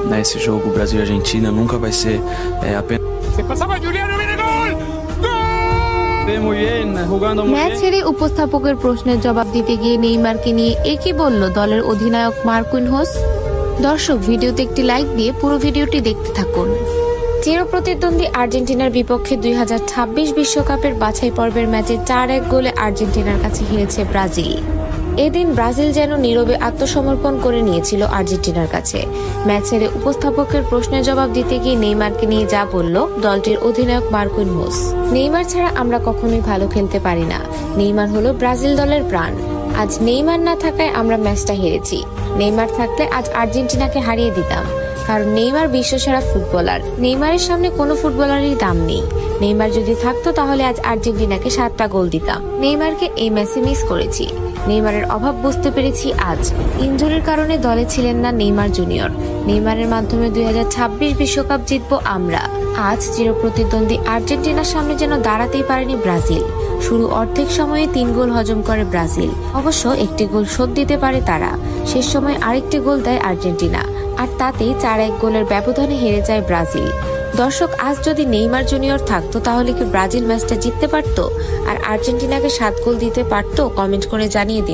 né, esse jogo Brasil e Argentina nunca vai ser apenas... match ছেড়ে উপস্থাপকের প্রশ্নের জবাব দিতে গিয়ে নেইমারকে নিয়ে একই বলল দলের অধিনায়ক মার্কুইনহোস। দর্শক, ভিডিওতে একটি লাইক দিয়ে পুরো ভিডিওটি দেখতে থাকুন। চিরপ্রতিদ্বন্দ্বী আর্জেন্টিনার বিপক্ষে 2026 বিশ্বকাপের বাছাই পর্বের ম্যাচে 4-1 গোলে আর্জেন্টিনার কাছে হেরেছে ব্রাজিল। এদিন ব্রাজিল যেন নীরবে আত্মসমর্পণ করে নিয়েছিল আর্জেন্টিনার কাছে। ম্যাচ ছেড়ে উপস্থাপকের প্রশ্নের জবাব দিতে গিয়ে নেইমারকে নিয়ে যা বলল দলটির অধিনায়ক মার্কুইনহোস। নেইমার ছাড়া আমরা কখনোই ভালো খেলতে পারি না। নেইমার হলো ব্রাজিল দলের প্রাণ। আজ নেইমার না থাকায় আমরা ম্যাচটা হেরেছি। নেইমার থাকলে আজ আর্জেন্টিনাকে হারিয়ে দিতাম, কারণ নেইমার বিশ্বসেরা ফুটবলার। নেইমারের সামনে কোনো ফুটবলারেরই দাম নেই। নেইমার যদি থাকতো তাহলে আজ আর্জেন্টিনাকে 7টা গোল দিতাম। নেইমারকে এই ম্যাচে মিস করেছি। নেইমারের অভাব বুঝতে পেরেছি আজ। ইনজুরির কারণে দলে ছিলেন না নেইমার জুনিয়র। নেইমারের মাধ্যমে 2026 বিশ্বকাপ জিতবো আমরা। আজ চিরপ্রতিদ্বন্দ্বী আর্জেন্টিনার সামনে যেন দাঁড়াতেই পারেনি ব্রাজিল। শুরু অর্ধেক সময়ে 3 গোল হজম করে ব্রাজিল। অবশ্য একটি গোল শোধ দিতে পারে তারা। শেষ সময় আরেকটি গোল দেয় আর্জেন্টিনা, আর তাতেই 4-1 গোলের ব্যবধানে হেরে যায় ব্রাজিল। দর্শক, আজ যদি নেইমার জুনিয়র থাকতো তাহলে কি ব্রাজিল ম্যাচটা জিততে পারতো আর আর্জেন্টিনাকে 7 গোল দিতে পারতো? কমেন্ট করে জানিয়ে দিন।